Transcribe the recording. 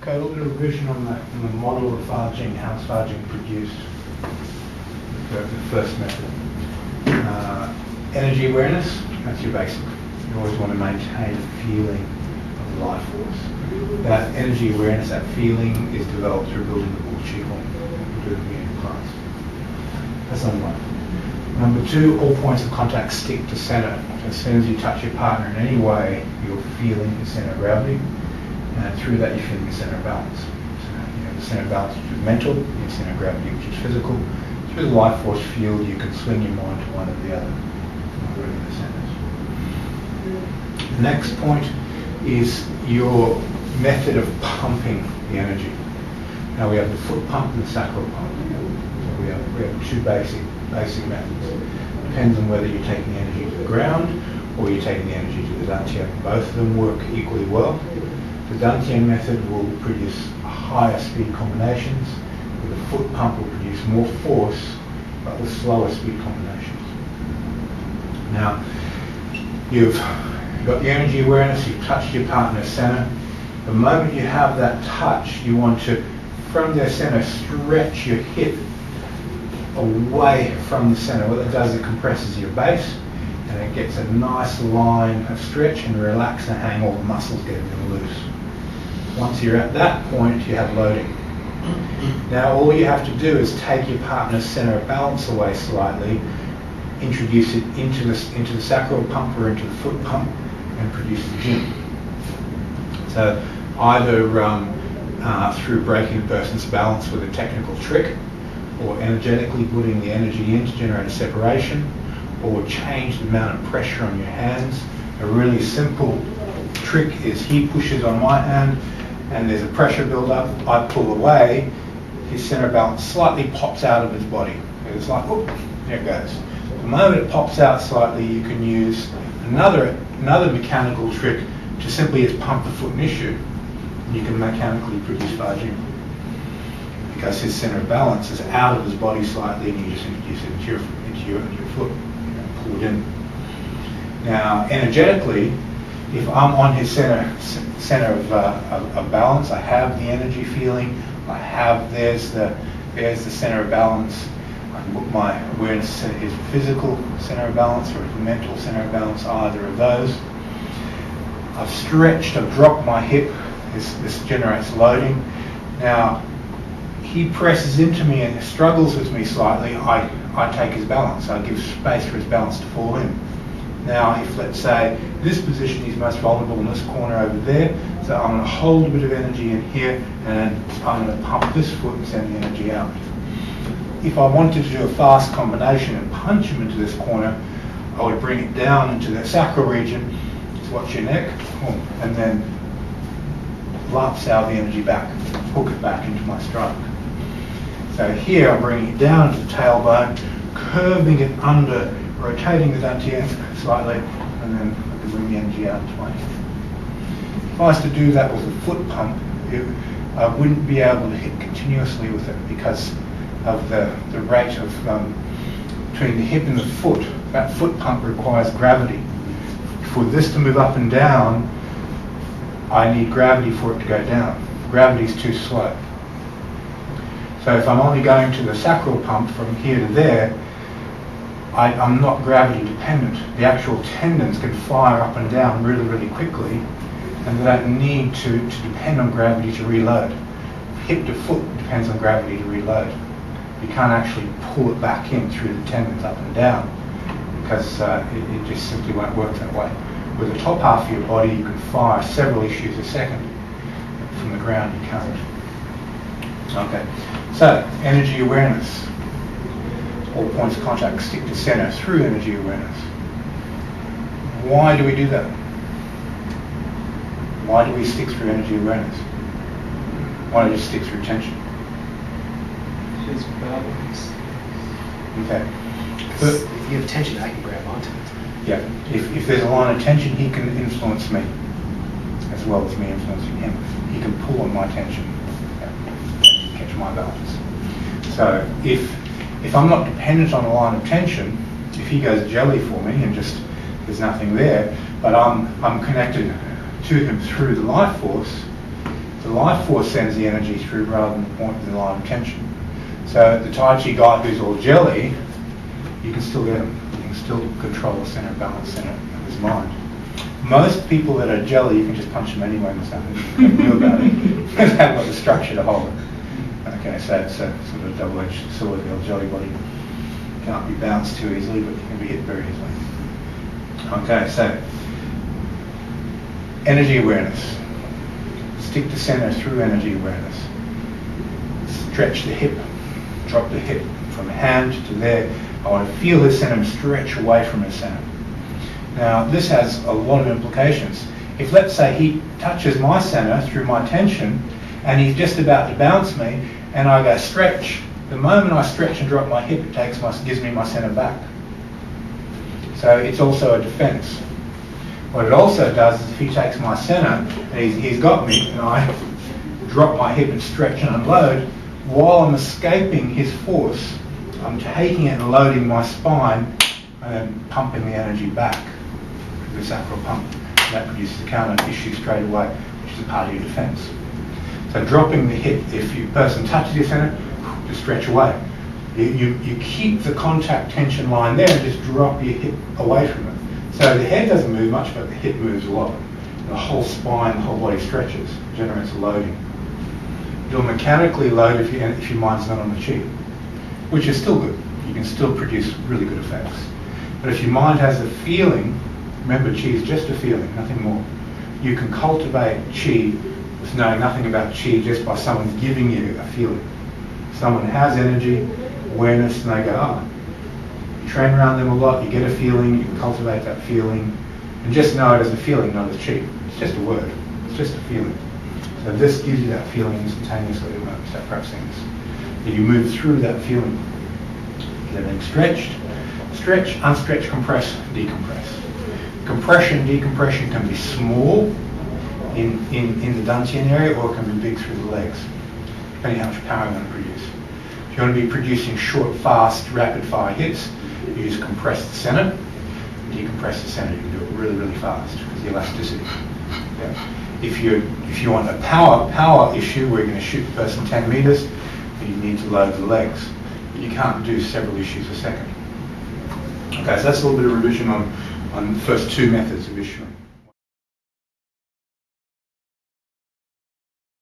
Okay, a little bit of revision on the model of Fajin, how Fajin produced the first method. Energy awareness, that's your basic. You always want to maintain a feeling of the life force. That energy awareness, that feeling is developed through building the Bull Qigong, doing the unit class. That's number one. Number two, all points of contact stick to center. So as soon as you touch your partner in any way, you're feeling the center of gravity. And through that, you're feeling the center of balance. So, the center of balance, which is mental, the center of gravity, which is physical. Through the life force field, you can swing your mind to one or the other. The next point is your method of pumping the energy. Now we have the foot pump and the sacral pump. So we have two basic methods. Depends on whether you're taking the energy to the ground or you're taking the energy to the dantian. Both of them work equally well. The dantian method will produce higher speed combinations. The foot pump will produce more force, but with slower speed combinations. Now, you've got the energy awareness, you've touched your partner's center. The moment you have that touch, you want to, from their center, stretch your hip away from the center. What it does, it compresses your base, and it gets a nice line of stretch and relax and hang, all the muscles get loose. Once you're at that point, you have loading. Now all you have to do is take your partner's center of balance away slightly, introduce it into the sacral pump or into the foot pump, and produce the gym. So either through breaking the person's balance with a technical trick, or energetically putting the energy in to generate a separation, or change the amount of pressure on your hands. A really simple trick is he pushes on my hand and there's a pressure build-up, I pull away, his center of balance slightly pops out of his body. It's like, oh, there it goes. The moment it pops out slightly, you can use another mechanical trick to simply just pump the foot in issue. You can mechanically produce Fajin because his center of balance is out of his body slightly, and you just introduce it into your foot, pull it in. Now, energetically, if I'm on his center of balance, I have the energy feeling. I have there's the center of balance. My awareness is his physical center of balance or his mental center of balance, either of those. I've stretched, I've dropped my hip, this generates loading. Now, he presses into me and struggles with me slightly, I take his balance, I give space for his balance to fall in. Now, if let's say this position he's most vulnerable in this corner over there, so I'm going to hold a bit of energy in here and I'm going to pump this foot and send the energy out. If I wanted to do a fast combination and punch him into this corner, I would bring it down into the sacral region, just watch your neck, and then lapse out the energy back, hook it back into my stroke. So here I'm bringing it down to the tailbone, curving it under, rotating the dantian slightly, and then I can bring the energy out into my head. If I was to do that with a foot pump, I wouldn't be able to hit continuously with it because of the rate of between the hip and the foot. That foot pump requires gravity. For this to move up and down, I need gravity for it to go down. Gravity is too slow. So if I'm only going to the sacral pump from here to there, I'm not gravity dependent. The actual tendons can fire up and down really, really quickly, and they don't need to depend on gravity to reload. Hip to foot depends on gravity to reload. You can't actually pull it back in through the tendons up and down because it just simply won't work that way. With the top half of your body, you can fire several issues a second. From the ground, you can't. Okay, so energy awareness. All points of contact stick to center through energy awareness. Why do we do that? Why do we stick through energy awareness? Why don't we just stick through tension? His balance. Okay. But if you have tension, I can grab onto it. Yeah. If there's a line of tension, he can influence me as well as me influencing him. He can pull on my tension, catch my balance. So if I'm not dependent on a line of tension, if he goes jelly for me and just there's nothing there, but I'm connected to him through the life force, The life force sends the energy through rather than the point in the line of tension. So the Tai Chi guy who's all jelly, you can still get him. You can still control the center, balance center of his mind. Most people that are jelly, you can just punch them anyway and there's nothing you can do about it. They haven't got the structure to hold it. Okay, so it's a sort of double-edged sword. The old jelly body can't be bounced too easily, but you can be hit very easily. Okay, so energy awareness. Stick to center through energy awareness. Stretch the hip, drop the hip from hand to there. I want to feel his center stretch away from his center. Now, this has a lot of implications. If, let's say, he touches my center through my tension and he's just about to bounce me and I go stretch, the moment I stretch and drop my hip, it gives me my center back. So it's also a defense. What it also does is if he takes my center and he's got me and I drop my hip and stretch and unload, while I'm escaping his force, I'm taking it and loading my spine and then pumping the energy back to the sacral pump. And that produces a counter issue straight away, which is a part of your defense. So dropping the hip, if your person touches your center, just stretch away. You keep the contact tension line there and just drop your hip away from it. So the head doesn't move much, but the hip moves a lot. And the whole spine, the whole body stretches, generates a loading. You'll mechanically load if your mind's not on the chi, which is still good. You can still produce really good effects. But if your mind has a feeling, remember chi is just a feeling, nothing more. You can cultivate chi with knowing nothing about chi just by someone giving you a feeling. Someone has energy, awareness, and they go, oh, you train around them a lot, you get a feeling, you can cultivate that feeling, and just know it as a feeling, not as chi. It's just a word. It's just a feeling. So this gives you that feeling instantaneously when you start practicing this. And you move through that feeling. Get everything stretched, stretch, unstretch, compress, decompress. Compression, decompression can be small in the dantian area, or it can be big through the legs, depending how much power you want to produce. If you want to be producing short, fast, rapid-fire hits, you just compress the center, decompress the center. You can do it really, really fast because the elasticity. Yeah. If you want a power issue where you're going to shoot the person 10 meters, you need to load the legs. But you can't do several issues a second. Okay, so that's a little bit of revision on the first two methods of issuing.